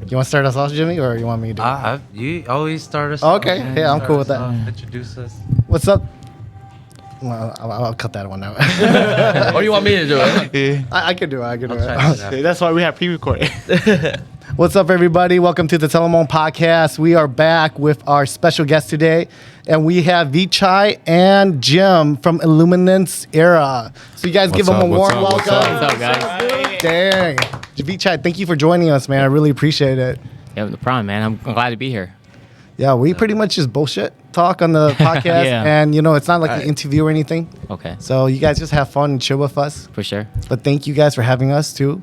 You want to start us off, Jimmy, or you want me to do it? You always start us Okay, off. yeah, I'm cool with that. Introduce us. What's up? Well, I'll cut that one out. Or you want me to do it? I can do it. I can do try it. it. That's why we have pre-recorded. What's up, everybody? Welcome to the Telemon Podcast. We are back with our special guest today, and we have Vichai and Jim from Elluminances Era. So you guys give them a warm welcome. What's up, guys? Dang. Vichai, thank you for joining us, man. I really appreciate it. Yeah, no problem, man. I'm glad to be here. Yeah, we pretty much just bullshit talk on the podcast, Yeah. and it's not like an interview or anything. Okay. So you guys just have fun and chill with us. For sure. But thank you guys for having us too.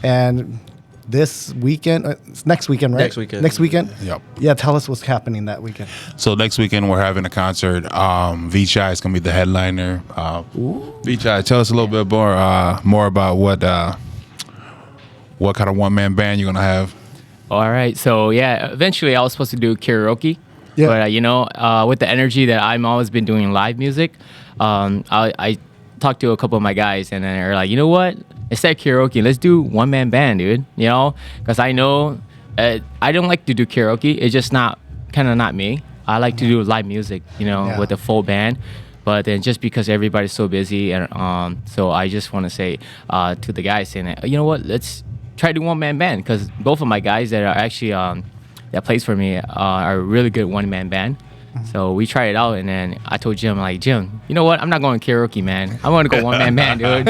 And this weekend, it's next weekend, right? Next weekend. Yep. Yeah, tell us what's happening that weekend. So next weekend we're having a concert. Vichai is gonna be the headliner. Vichai, tell us a little bit more about what kind of one-man band you're gonna have. All right. So, yeah, eventually I was supposed to do karaoke. Yeah. But, with the energy that I've always been doing live music, I talked to a couple of my guys, and then they're like, you know what? Instead of karaoke, let's do one-man band, dude. Because I know I don't like to do karaoke. It's just not me. I like to do live music, with a full band. But then just because everybody's so busy, and so I just want to say to the guys saying that, you know what? Let's try to do one-man band, because both of my guys that are actually that plays for me are a really good one-man band. So we tried it out, and then I told Jim, Jim, you know what? I'm not going karaoke, man. I want to go one-man band, dude.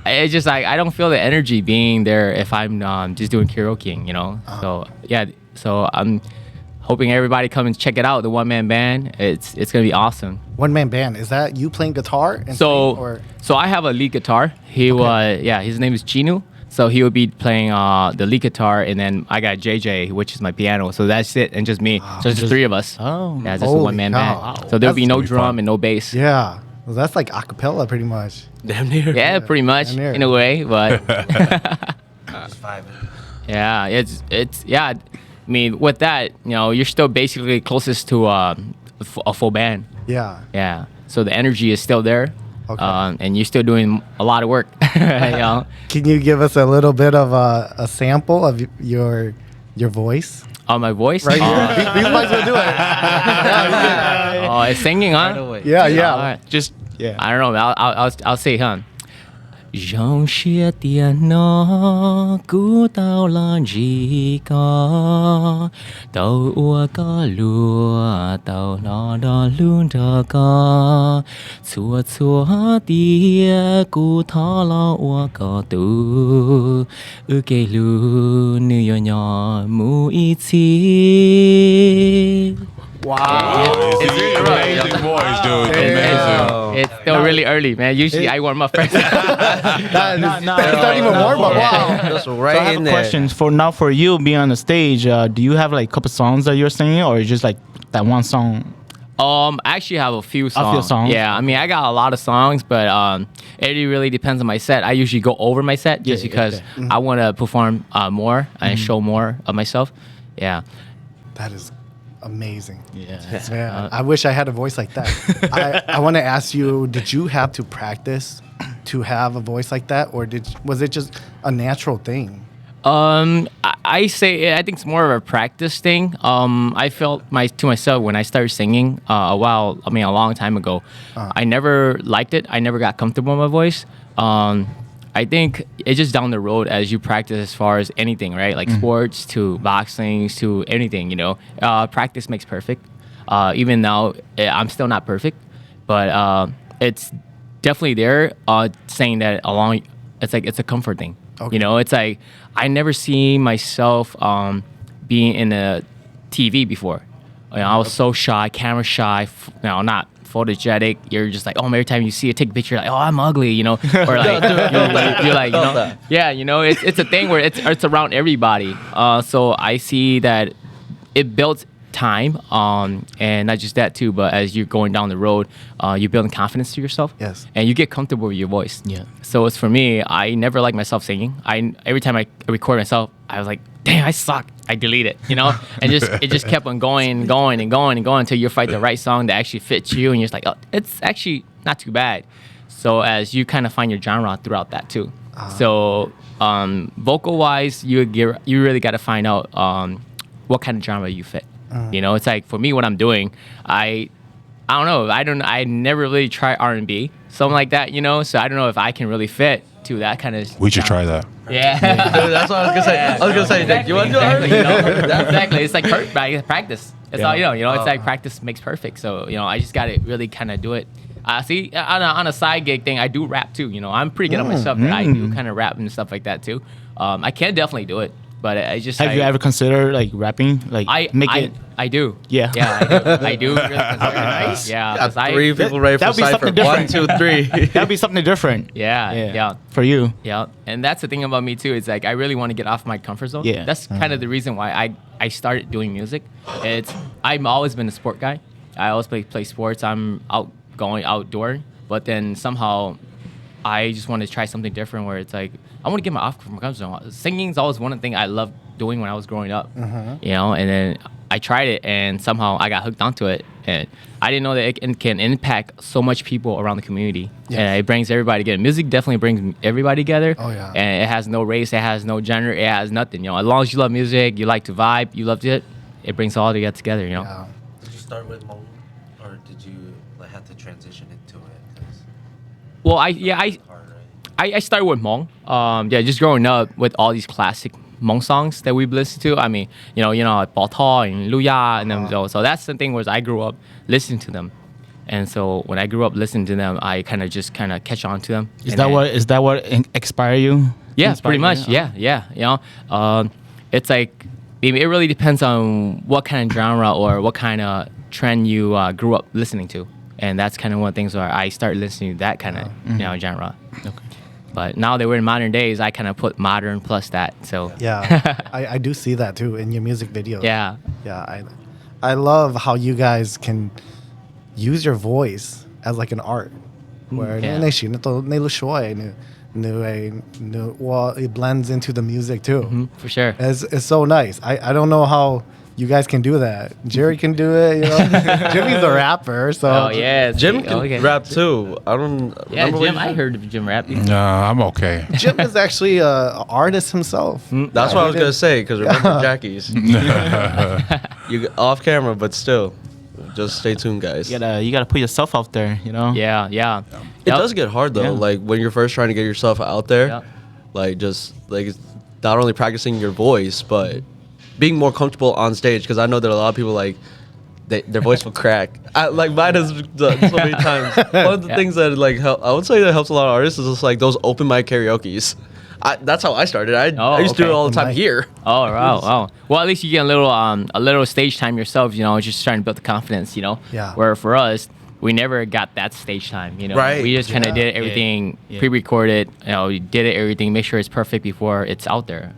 It's just like I don't feel the energy being there if I'm just doing karaokeing, So yeah, so I'm hoping everybody come and check it out. The one-man band, it's gonna be awesome. One-man band, is that you playing guitar? And So singing, or? so I have a lead guitar. His name is Chinu. So he will be playing the lead guitar, and then I got JJ, which is my piano. So that's it, and just me. So it's just three of us. Oh. Yeah, just a Holy one-man cow. band. So there'll be no gonna be drum fun. and no bass. Yeah. Well, that's like a cappella pretty much. Damn near. Yeah, pretty much Damn near. in a way, but Just vibing. yeah, it's yeah. I mean, with that, you're still basically closest to a full band. Yeah. Yeah. So the energy is still there. Okay. And you're still doing a lot of work. Can you give us a little bit of a sample of your voice? On my voice? Right here. We might as well do it. Oh, it's singing, huh? Right away. Yeah, yeah. All right. Just, yeah. I don't know. I'll say, huh? Dòng chia tiền nó cú tao lan gì có tao ua có lúa tao nó đó luôn đó có chua chua tia cú thọ lo ua có tu kê lu nữ nhỏ nhỏ mu ít chi. Wow. It's really rough. Amazing voice, dude. Damn. Amazing. It's still really early, man. Usually I warm up first. That's not even warm up. Wow. That's right So I have in a there. question for you being on the stage. Do you have like a couple songs that you're singing, or just like that one song? I actually have a few songs. Yeah, I mean, I got a lot of songs, but it really depends on my set. I usually go over my set just because I want to perform more and show more of myself. Yeah. That is amazing. Yeah. Man, I wish I had a voice like that. I want to ask you, did you have to practice to have a voice like that, or was it just a natural thing? I think it's more of a practice thing. I felt to myself when I started singing a long time ago. I never liked it. I never got comfortable with my voice. I think it's just down the road as you practice as far as anything, right? Like sports to boxing to anything, practice makes perfect. Even now, I'm still not perfect, but it's definitely there saying that it's a comfort thing. Okay. It's like I never seen myself being in a TV before. I was so shy, camera shy, not photogenic. You're just like, every time you see it, take a picture, like, I'm ugly, or like you're like, yeah, it's a thing where it's around everybody. So I see that it builds time, and not just that too, but as you're going down the road, you're building confidence to yourself. Yes. And you get comfortable with your voice. Yeah. So it's for me, I never liked myself singing. Every time I record myself, I was like, damn, I suck. I delete it, and it just kept on going and going and going and going until you find the right song that actually fits you, and you're just like, oh, it's actually not too bad. So as you kind of find your genre throughout that too. So vocal wise, you really got to find out what kind of genre you fit. You know, it's like for me, what I'm doing, I don't know. I never really try R&B, something like that. You know, so I don't know if I can really fit to that kind of. We should try that. Yeah. That's what I was gonna say. I was gonna say, exactly, you want to do exactly, it? you know? Exactly. It's like practice. It's all you know. It's like Oh. practice makes perfect. So I just got to really kind of do it. See, on a side gig thing, I do rap too. I'm pretty good at my stuff, but I do kind of rap and stuff like that too. I can definitely do it, but I just Have you ever considered like rapping? Like I do. Yeah. Yeah, I do. Really consider it. Nice. Yeah, Got 'cause three people ready for that'd be Cypher. something 1, different. 2, 3. That'd be something different. Yeah. For you. Yeah, and that's the thing about me too. It's like I really want to get off my comfort zone. Yeah. That's kind of the reason why I started doing music. I've always been a sport guy. I always play sports. I'm outdoor, but then somehow I just want to try something different. Where it's like I want to get my off my comfort zone. Singing is always one thing I loved doing when I was growing up. And then I tried it, and somehow I got hooked onto it, and I didn't know that it can impact so much people around the community. Yes. And it brings everybody together. Music definitely brings everybody together. Oh, yeah. And it has no race, it has no gender, it has nothing. As long as you love music, you like to vibe, you love it, it brings all together. Yeah. Did you start with Mong, or did you have to transition into it? 'Cause Well, I it's hard, right? I started with Hmong. Just growing up with all these classic Hmong songs that we've listened to. I mean, like Bao Tho and Lu Ya and them. So that's the thing was I grew up listening to them. And so when I grew up listening to them, I kind of catch on to them. Is And that what inspired you? Yeah, Inspired pretty you? much. Yeah. It's like it really depends on what kind of genre or what kind of trend you grew up listening to, and that's kind of one of the things where I started listening to that kind of genre. Okay. But now that we're in modern days, I kind of put modern plus that. So Yeah, I do see that too in your music videos. yeah. Yeah, I love how you guys can use your voice as like an art. Where yeah. 那行都那路说it blends into the music too. For sure. It's so nice. I don't know how you guys can do that. Jerry can do it, Jimmy's a rapper, so Oh yeah, Jim can rap too. I don't Yeah, remember what Jim. you I said. heard of Jim rap. Nah, I'm okay. Jim is actually an artist himself. That's what I was gonna say. Because remember Jackie's, you off camera, but still, just stay tuned, guys. You gotta put yourself out there. Yeah. It does get hard though. Yeah. Like when you're first trying to get yourself out there, Yep. like just like it's not only practicing your voice, but being more comfortable on stage. Because I know that a lot of people like their voice will crack. Like mine has done so many times. One of the things that like I would say that helps a lot of artists is just like those open mic karaoke's. That's how I started. I used to do it okay. all the time Open mic. here. Oh wow. Well, at least you get a little stage time yourself. Just trying to build the confidence. Yeah. Where for us, we never got that stage time. Right. We just kind of Yeah. did everything Yeah. pre-recorded. We did it everything. Make sure it's perfect before it's out there.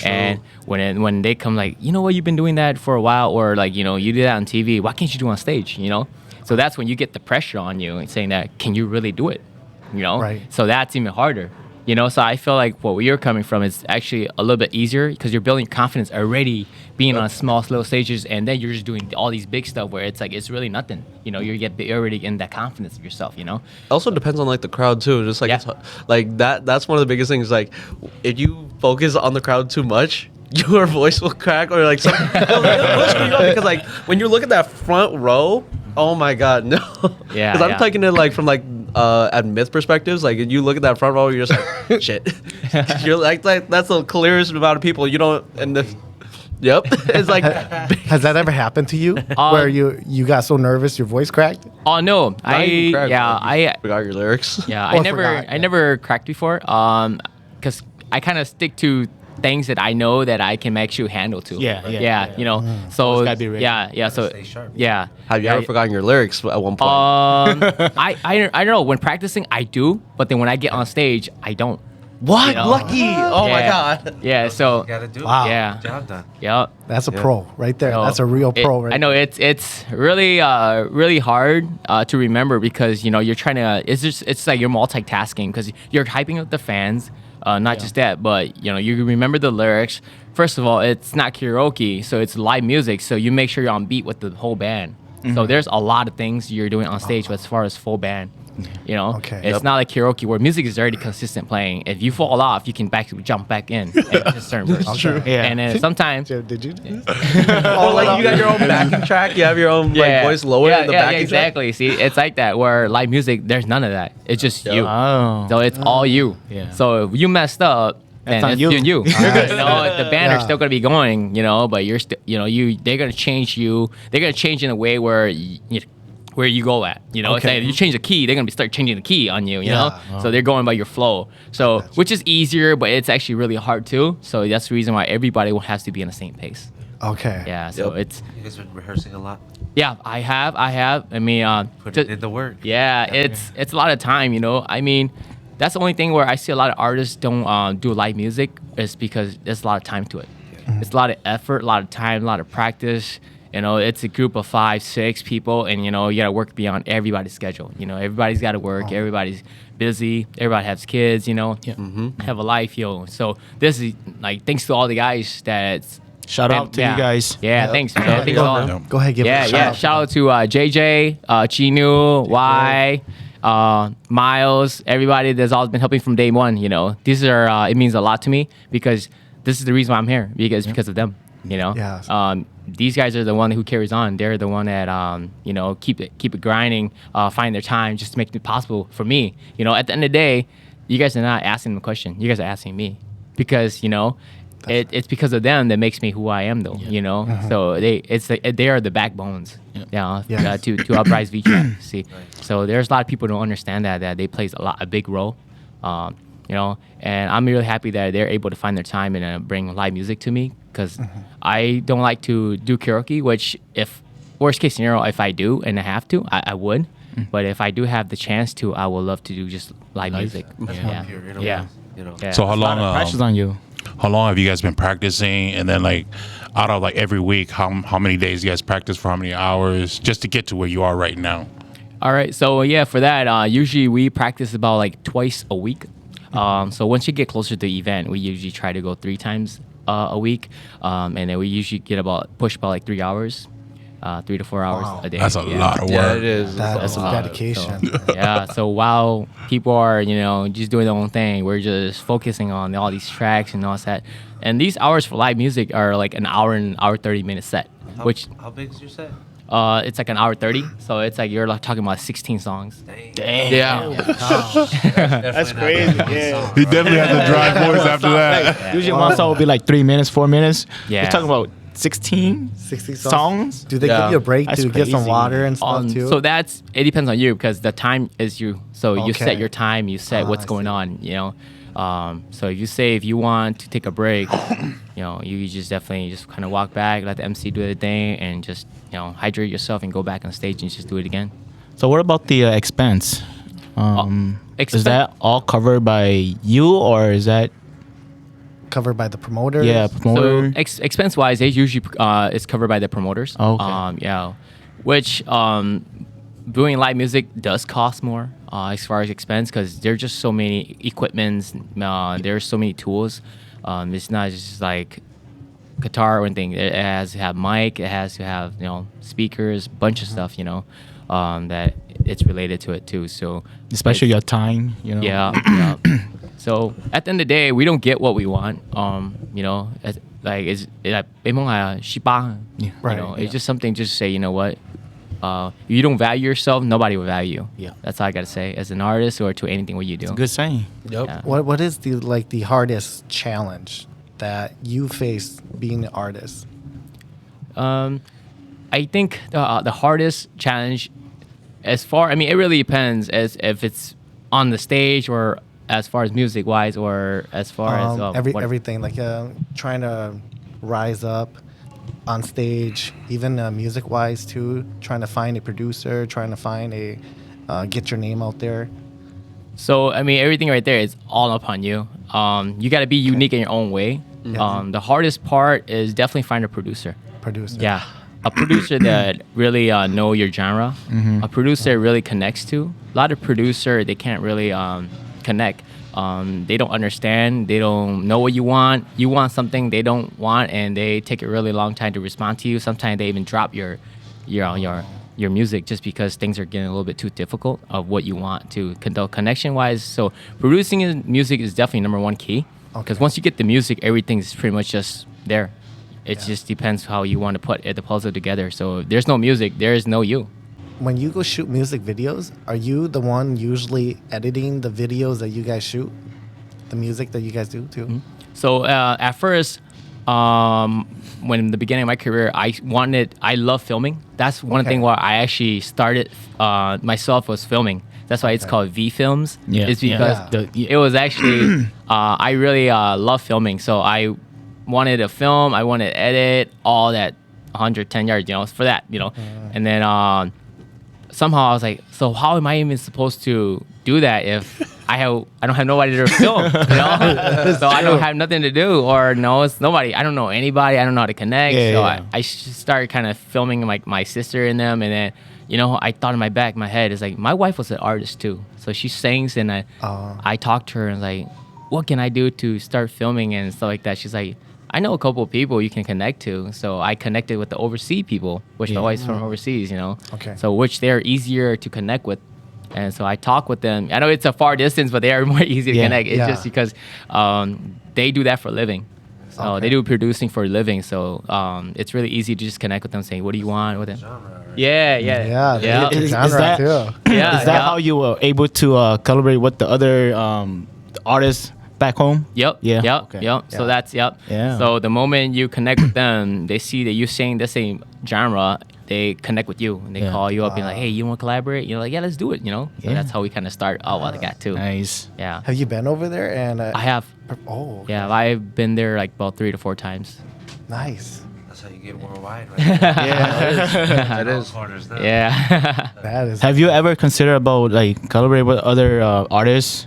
And when they come like, what, you've been doing that for a while, or like you did that on TV. Why can't you do it on stage? So that's when you get the pressure on you and saying that, can you really do it? Right. So that's even harder. So I feel like what you're coming from is actually a little bit easier because you're building confidence already being on small, slow stages, and then you're just doing all these big stuff where it's like it's really nothing. You're already in that confidence of yourself. Also depends on like the crowd too. Just like Yeah. it's, like that's one of the biggest things. Like if you focus on the crowd too much, your voice will crack or like something. It'll screw you up because like when you look at that front row, oh my god, no. Yeah, Because I'm yeah. taking it like from like at myth perspectives. Like you look at that front row, you're just like shit. You're like that's the clearest amount of people. You don't and the. Yep, it's like Has that ever happened to you where you got so nervous your voice cracked? Oh no, not even crack, I forgot your lyrics. yeah, Oh, I I never forgot, I yeah. never cracked before. Because I kind of stick to things that I know that I can actually handle to. Yeah. So Always gotta be ready. yeah. So Stay sharp. yeah. Have you ever forgotten your lyrics at one point? I don't know. When practicing, I do, but then when I get on stage, I don't. What? know. Lucky! Oh my Yeah. god! Yeah. So gotta do Wow. yeah. Job done. Yeah. That's a pro right there. So That's a real pro right I know it's really really hard to remember because you're trying to it's like you're multitasking because you're hyping up the fans, not just that, but you remember the lyrics. First of all, it's not karaoke, so it's live music, so you make sure you're on beat with the whole band. So there's a lot of things you're doing on stage as far as full band. You know, Okay. it's not like karaoke where music is already consistent playing. If you fall off, you can jump back in at a certain verse. true. Yeah. And then sometimes. Joe, did you? Oh, like you got your own backing track. You have your own like voice lower in the backing track. exactly. See, it's like that where live music, there's none of that. It's just you. Oh. So it's all you. Yeah. So if you messed up, That's then on it's you. you. You know, the band are Yeah. still gonna be going. You know, but you're still. You know, they're gonna change you. They're gonna change in a way where where you go at. You know, it's Okay. like if you change the key, they're gonna start changing the key on you. You know, Yeah. so they're going by your flow. So which is easier, but it's actually really hard too. So that's the reason why everybody has to be on the same pace. Okay. Yeah. So Yep. it's. You guys been rehearsing a lot. Yeah, I have. I mean, Put ju- it in the work. yeah, it's a lot of time, you know. I mean, that's the only thing where I see a lot of artists don't do live music is because there's a lot of time to it. It's a lot of effort, a lot of time, a lot of practice. You know, it's a group of 5, 6 people, and you know, you gotta work beyond everybody's schedule. You know, everybody's gotta work. Everybody's busy. Everybody has kids. You know, have a life. You know, so this is like thanks to all the guys that's. Shout out to you guys. Yeah, thanks, man. Thanks Go, all. go ahead, give Yeah, it a yeah. Shout out to JJ, Chinu, Y, Miles, everybody that's all been helping from day one. You know, these are it means a lot to me because this is the reason why I'm here because of them. You know, Yes. these guys are the one who carries on. They're the one that you know keep it grinding, find their time just to make it possible for me. You know, at the end of the day, you guys are not asking them a question. You guys are asking me because you know. It's because of them that makes me who I am, though. You know, so they are the backbones. Yeah, Yeah. to Uprise Vichai. See, so there's a lot of people who don't understand that they plays a big role. You know, and I'm really happy that they're able to find their time and bring live music to me because I don't like to do karaoke. Which, if worst case scenario, if I do and I have to, I would. But if I do have the chance to, I would love to do just live music. Yeah, Here, in a yeah. way, you know. Yeah. So how A lot long? of pressure's on you. How long have you guys been practicing? And then like out of like every week, how many days you guys practice for how many hours just to get to where you are right now? All right, so yeah, for that, usually we practice about like twice a week. So once you get closer to the event, we usually try to go 3 times a week, and then we usually push about like 3 hours, 3 to 4 hours Wow. a day. That's a lot of work. Yeah, it is. That's a lot. dedication. Yeah, so while people are, you know, just doing their own thing, we're just focusing on all these tracks and all that. And these hours for live music are like an hour and hour 30-minute set, which How big is your set? it's like an hour 30. So it's like you're like talking about 16 songs. Dang. Yeah. That's crazy, yeah. He definitely has a dry voice after that. Usually one song will be like 3 minutes, 4 minutes. Yeah. You're talking about 16 60 songs. Do they Yeah. give you a break That's to get some crazy. water and stuff too? So it depends on you because the time is you. So you Okay. set your time, you set what's I going see. on, you know. So if you want to take a break, you know, you just definitely just kind of walk back, let the MC do the thing, and just, you know, hydrate yourself and go back on stage and just do it again. So what about the expense? Is that all covered by you or is that Covered by the promoters? yeah promoter? So expense wise, they usually it's covered by the promoters. Oh, okay. Yeah, which doing live music does cost more as far as expense because there's just so many equipments. There's so many tools. It's not just like guitar or anything. It has to have mic. It has to have, you know, speakers, bunch of stuff. You know, that it's related to it too. So Especially your time, you know. yeah, yeah. So at the end of the day, we don't get what we want. You know, it's like you Right, know, yeah. it's just something. Just say, you know what, if you don't value yourself, nobody will value you. Yeah. That's all I gotta say. As an artist or to anything what you do. Good saying. Yep. Yeah. What is the hardest challenge that you face being an artist? I think the hardest challenge, I mean, it really depends as if it's on the stage or as far as music wise or as far as what- Everything like trying to rise up on stage, even music wise too. Trying to find a producer, trying to find get your name out there. So I mean, everything right there is all upon you. You got to be unique in your own way. The hardest part is definitely find a producer. Producer. Yeah, a producer that really know your genre. A producer really connects to. A lot of producer they can't really connect. They don't understand. They don't know what you want. You want something they don't want, and they take a really long time to respond to you. Sometimes they even drop your your music just because things are getting a little bit too difficult of what you want to connection wise. So producing music is definitely number one key, because once you get the music, everything's pretty much just there. It just depends how you want to put the puzzle together. So if there's no music, there is no you. When you go shoot music videos, are you the one usually editing the videos that you guys shoot? The music that you guys do too? Mm-hmm. So at first, when in the beginning of my career, I love filming. That's one thing where I actually started myself was filming. That's why it's called V Films. Yeah. It's because it was actually, I really love filming. So I wanted to film, I wanted to edit all that 110 yards, for that, And then somehow I was like, so how am I even supposed to do that if I don't have nobody to film, So I don't have nothing to do, or it's nobody. I don't know anybody. I don't know how to connect. I started kind of filming my sister and them, and then I thought in my head is like, my wife was an artist too, so she sings, and I talked to her and like, what can I do to start filming and stuff like that. She's like, I know a couple of people you can connect to, so I connected with the overseas people, which are always from overseas, Okay. So which they're easier to connect with. And so I talk with them. I know it's a far distance, but they are more easy to connect. It's just because they do that for a living. So they do producing for a living. So it's really easy to just connect with them, saying, "What do you want?" With them. Yeah. Is that how you were able to collaborate with the other artists back home? Yep. So that's Yeah. So the moment you connect with them, they see that you're saying the same genre. They connect with you and they call you up and like, hey, you want to collaborate? You're like, yeah, let's do it. So that's how we kind of start out like that too. Nice. Yeah. Have you been over there? And I have. Oh. Okay. Yeah, I've been there like about 3 to 4 times. Nice. That's how you get worldwide, right? Yeah, It is. Yeah. That is. Have you ever considered about like collaborate with other artists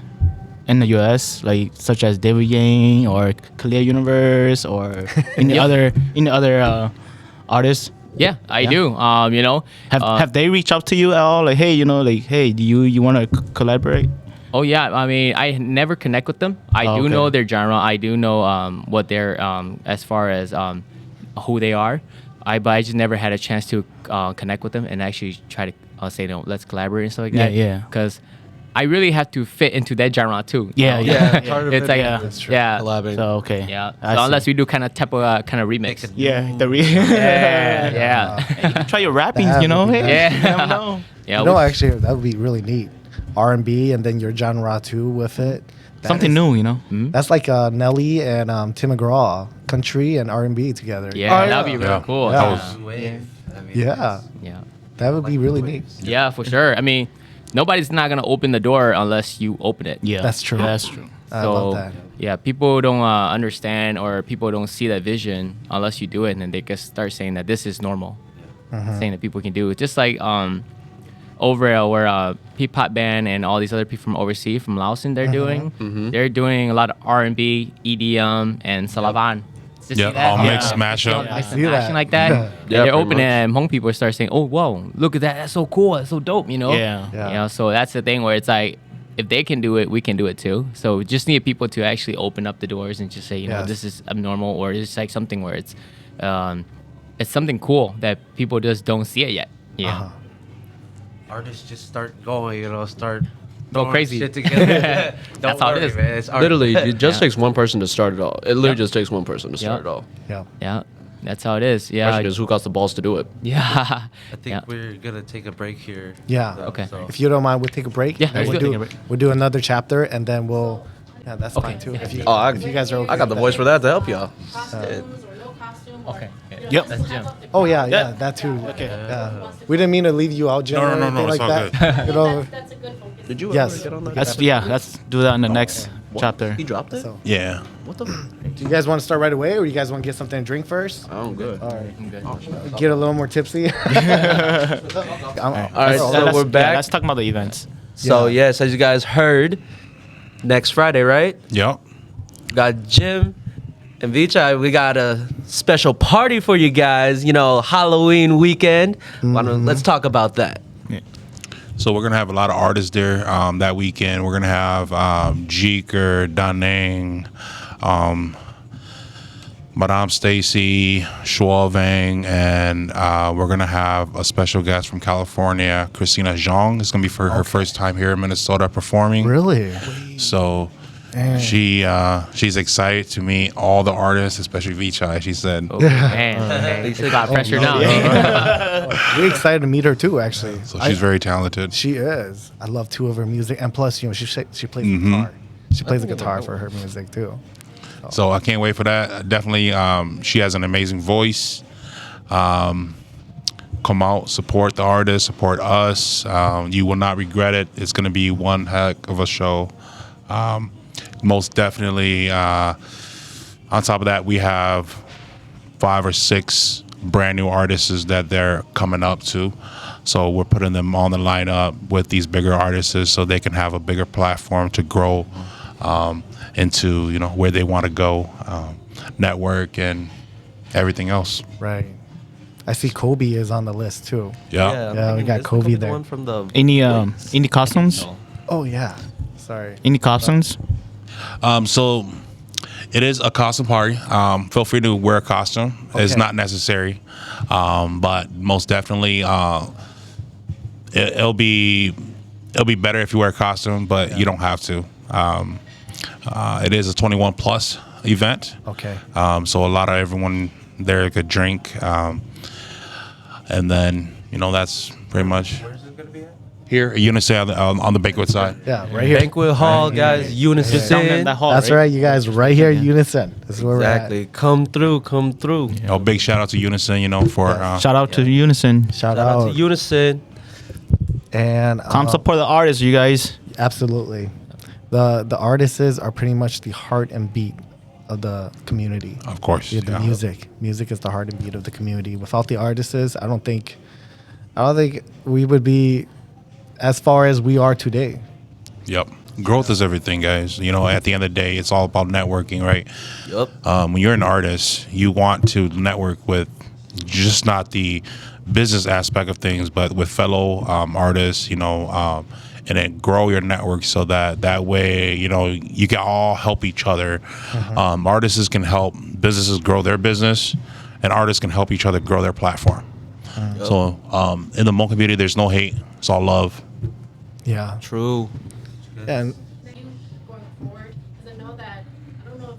in the U.S. like such as David Yang or Clear Universe or any other artists? Yeah, I do. Have they reached out to you at all? Like, hey, hey, do you want to collaborate? Oh yeah, I mean, I never connect with them. I do know their genre. I do know what they're as far as who they are. But I just never had a chance to connect with them and actually try to say, let's collaborate and stuff like that. Yeah. Because I really have to fit into that genre too. Yeah. It's like That's true. Collabing. So okay. Yeah. I So unless see. we do kind of remix. Yeah. Yeah. You can try your rapping. That would be Hey, nice. you never know. Yeah. Actually, that would be really neat. R&B and then your genre too with it. That Something is- new. That's like Nelly and Tim McGraw, country and R&B together. Yeah, that'd be really Yeah. cool. Yeah. Yeah. Yeah. That would be really neat. Yeah, for sure. I mean, nobody's not gonna open the door unless you open it. Yeah. That's true. That's true. I love that. Yeah, people don't understand or people don't see that vision unless you do it, and then they can start saying that this is normal, saying that people can do it. Just like over where P-pop band and all these other people from overseas, from Laos, they're doing a lot of R&B, EDM, and Salavan. Just Yeah, see that? all mixed mashup. I see Action that. like that. Yeah. And Yeah, they're pretty opening much. and Hmong people start saying, "Oh, whoa, look at that! That's so cool! That's so dope!" Yeah. Yeah. So that's the thing where it's like, if they can do it, we can do it too. So we just need people to actually open up the doors and just say, Yes. this is abnormal, or it's like something where it's something cool that people just don't see it yet. Yeah. Uh-huh. Artists just start going, start Go throwing crazy. shit together. That's how it is. Man. It's art. Literally, it just Yeah. takes one person to start it all. It literally just takes one person to start Yeah. it all. Yeah. Yeah. That's how it is. Yeah. Question is, who got the balls to do it? Yeah. I think Yeah. we're gonna take a break here. Yeah. Okay. So. If you don't mind, we'll take a break. Yeah, and let's we'll do do, it. we'll do another chapter, and then we'll. Yeah, that's Okay. fine too. If you, Oh, if you guys are okay. I got the with voice that. for that to help y'all. Costumes or no costume. Okay. Yep. That's Jim. Oh yeah, that too. Okay. Yeah. We didn't mean to leave you out, Jim. No, or no, no, anything it's like all that. You know. That's a good focus. Did you Yes. ever get on that? Let's do that in the next chapter. He dropped it? So, Yeah. What the? do you guys want to start right away, or you guys want to get something to drink first? Oh, good. All right. I'm good. Get a little more tipsy. All right, so we're back. Let's talk about the events. So, Yeah. yes, as you guys heard, next Friday, right? Yep. Got Jim and Vichai. We got a special party for you guys. Halloween weekend. Let's talk about that. So we're gonna have a lot of artists there that weekend. We're gonna have Jeeker, Danang, Madame Stacy, Schwalvang, and we're gonna have a special guest from California, Christina Zhang. It's gonna be for her first time here in Minnesota performing. Really? So she's excited to meet all the artists, especially Vichai. She said, Oh, man. It's a lot of pressure now. We're excited to meet her too. Actually, so she's very talented. She is. I love two of her music, and plus, she plays the guitar. She plays the guitar for her music too. So I can't wait for that. Definitely, she has an amazing voice. Come out, support the artist, support us. You will not regret it. It's going to be one heck of a show. Most definitely. On top of that, we have 5 or 6 brand new artists that they're coming up to. So we're putting them on the lineup with these bigger artists so they can have a bigger platform to grow into where they want to go, network and everything else. Right. I see Kobe is on the list too. Yeah. We got Is Kobe the there. one from the Any costumes? Oh yeah. Sorry. Any costumes? So it is a costume party. Feel free to wear a costume. It's Okay. not necessary, but most definitely it'll be better if you wear a costume, but you don't have to. It is a 21 plus event. Okay. So a lot of everyone there could drink, and then that's pretty much. Where's it gonna be at? Here, Unison on the banquet side. Yeah, right here. banquet hall, guys. Unison. Just down in that hall. That's right, you guys. Right here, Unison. This is where Exactly. Come through. Come through. Big shout out to Unison, for Shout out to Unison. we're at. Shout Shout out to out. Unison. And Come support the artists, you guys. absolutely, the artists are pretty much the heart and beat of the community. of course. Yeah, the music is the heart and beat of the community. Without the artists, I don't think we would be as far as we are today. Yep. Growth is everything, guys. At the end of the day, it's all about networking, right? Yup. When you're an artist, you want to network with just not the business aspect of things, but with fellow artists, and then grow your network so that way, you can all help each other. Artists can help businesses grow their business, and artists can help each other grow their platform. So in the Hmong community, there's no hate. It's all love. Yeah, True. and That you going forward? Because I know that I don't know if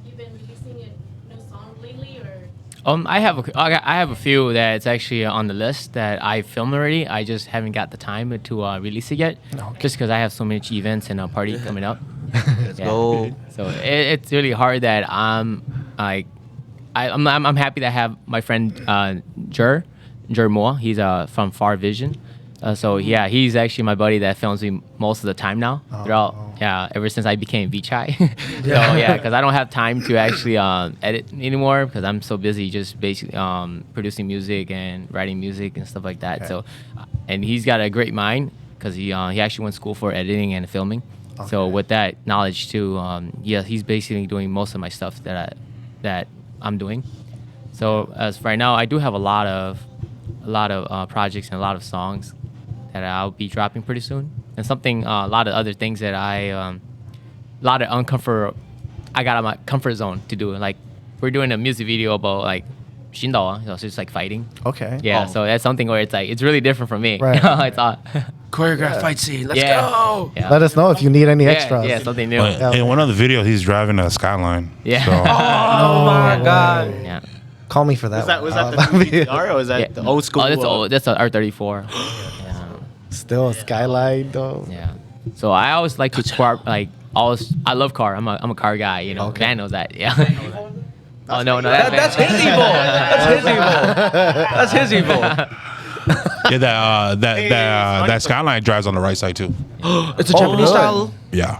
you've been releasing a new song lately or. I have a few that's actually on the list that I filmed already. I just haven't got the time to release it yet, just because I have so many events and a party coming up. Let's go. So it's really hard that I'm happy that I have my friend Jer Moore. He's from Far Vision. So yeah, he's actually my buddy that films me most of the time now. Ever since I became Vichai. Because I don't have time to actually edit anymore because I'm so busy just basically producing music and writing music and stuff like that. Okay. So, and he's got a great mind because he actually went to school for editing and filming. So with that knowledge too, he's basically doing most of my stuff that I'm doing. So as for right now, I do have a lot of projects and a lot of songs that I'll be dropping pretty soon, and a lot of other things that I got out of my comfort zone to do. Like we're doing a music video about like Shindao, so it's just like fighting. okay. Yeah, so that's something where it's really different from me. Right. It's all Choreographed fight scene. Let's yeah. go. Yeah. Let us know if you need any extras. Yeah, something new. In one of the videos, he's driving a Skyline. Yeah. So, Oh my God. Yeah. Call me for that. Was one. that the new VCR or was that Yeah. the old school? Oh, that's old. That's an R34. Still a skylight though. Yeah. So I always like to I love car. I'm a car guy. Okay. Van knows that. Yeah. Oh no, That's his evil. That's his evil. that Skyline drives on the right side too. It's a Japanese really? style. Yeah.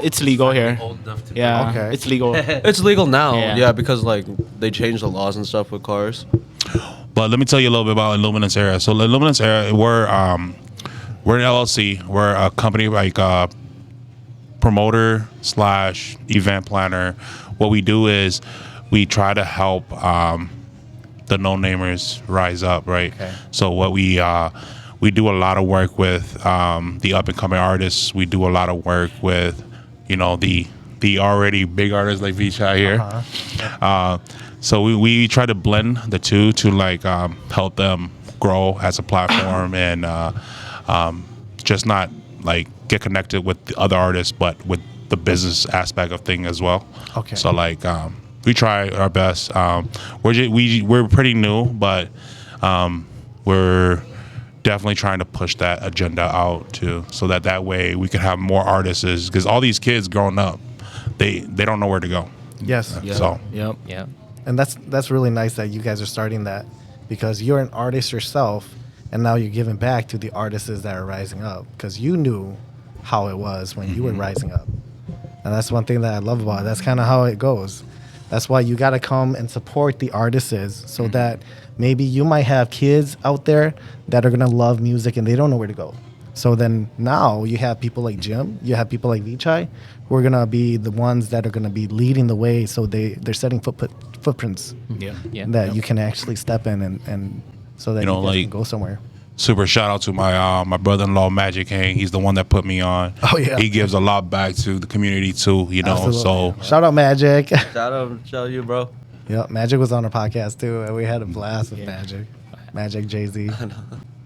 It's legal here. Old enough to Yeah, Okay. it's legal. It's legal now. Yeah. Yeah, because like they changed the laws and stuff with cars. But let me tell you a little bit about Illuminance Era. So Illuminance Era, we're an LLC. We're a company like promoter / event planner. What we do is we try to help the no-namers rise up, right? Okay. So what we do a lot of work with the up-and-coming artists. We do a lot of work with the the already big artists like Vichai here. So we try to blend the two to like help them grow as a platform and just not like get connected with the other artists, but with the business aspect of thing as well. Okay. So like we try our best. We're pretty new, but we're definitely trying to push that agenda out too, so that way we can have more artists. Because all these kids growing up, they don't know where to go. Yes. So Yep. Yeah. And that's really nice that you guys are starting that, because you're an artist yourself, and now you're giving back to the artists that are rising up, because you knew how it was when you were rising up. And that's one thing that I love about it. That's kind of how it goes. That's why you got to come and support the artists, so that maybe you might have kids out there that are going to love music and they don't know where to go. So then now you have people like Jim, you have people like Vichai, who are going to be the ones that are going to be leading the way. So they're setting footprints Yeah. Yeah. that you can actually step in and so that You know, you guys like- can go somewhere. super shout out to my brother-in-law Magic Cheng. He's the one that put me on. Oh, yeah. He gives a lot back to the community too. You know, Absolutely. so Shout out Magic. Shout out you, bro. Yeah, Magic was on our podcast too, and we had a blast with Magic, Jay-Z.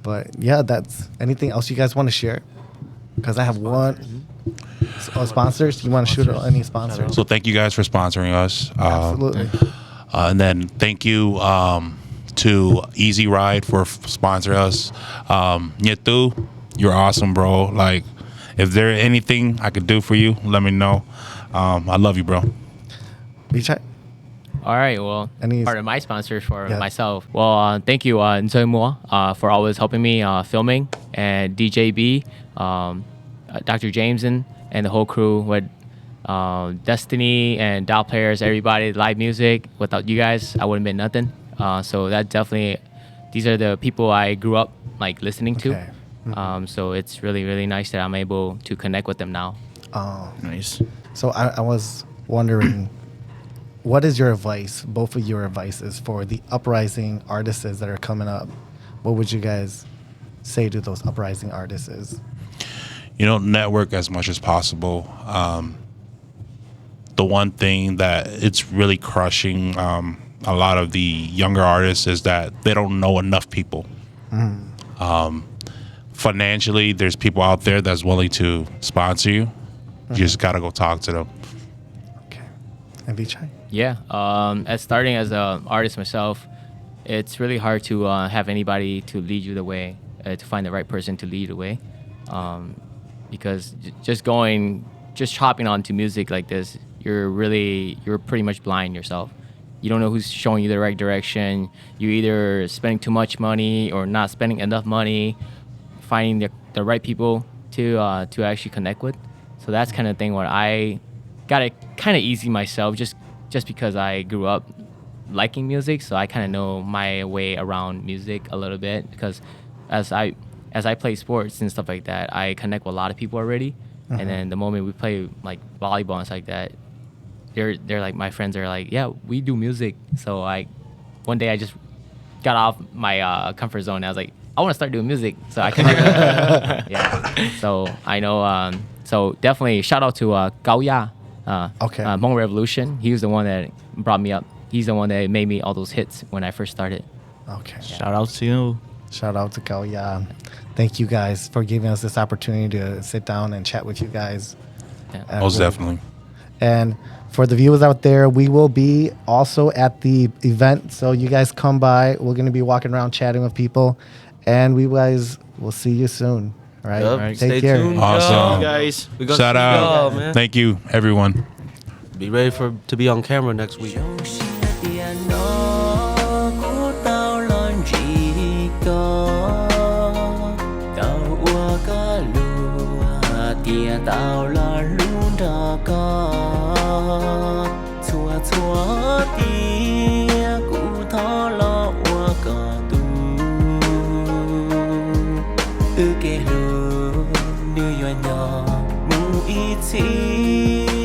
But yeah, that's anything else you guys want to share? Because I have one. Sponsors? You want to shoot out any sponsors? so thank you guys for sponsoring us. Absolutely. And then thank you to Easy Ride for sponsoring us. Nyetu, you're awesome, bro. Like, if there anything I could do for you, let me know. I love you, bro. Vichai? All right. Well, Any- part of my sponsors for Yeah. myself. Well, thank you, Nzoy Mua, for always helping me filming, and DJB, Dr. Jameson, and the whole crew with Destiny and Dial Players, everybody, live music. Without you guys, I wouldn't been nothing. So that definitely, these are the people I grew up like listening to. Okay. So it's really, really nice that I'm able to connect with them now. Nice. So I was wondering, what is your advice, both of your advices, for the uprising artists that are coming up? What would you guys say to those uprising artists? You know, network as much as possible. The one thing that it's really crushing a lot of the younger artists is that they don't know enough people. Financially, there's people out there that's willing to sponsor you. You just gotta go talk to them. Okay. And Vichai? Yeah, as starting as an artist myself, it's really hard to have anybody to lead you the way, to find the right person to lead the way, because just hopping onto music like this, you're pretty much blind yourself. You don't know who's showing you the right direction. You're either spending too much money or not spending enough money, finding the right people to actually connect with. So that's kind of thing where I got it kind of easy myself, just because I grew up liking music, so I kind of know my way around music a little bit. Because as I play sports and stuff like that, I connect with a lot of people already. And then the moment we play like volleyball and stuff like that, they're like, my friends are like, yeah, we do music. So one day I just got off my comfort zone. And I was like, I want to start doing music, so I can. Yeah. So I know. So definitely shout out to Gao Ya. Okay. Hmong Revolution. He was the one that brought me up. He's the one that made me all those hits when I first started. Okay. Shout out to you. Shout out to Kauya. Thank you guys for giving us this opportunity to sit down and chat with you guys. Yeah. Most definitely. And for the viewers out there, we will be also at the event. So you guys come by. We're going to be walking around chatting with people. And we guys will see you soon. All right. Yep. Take Stay care. tuned, Awesome. yo. Guys. We gonna Shout see y'all, out. man. Thank you, everyone. Be ready to be on camera next week. tao là luôn ra ca chua chua tia cụ tho lo qua cả tu ư kê lu như nhỏ mu ít chi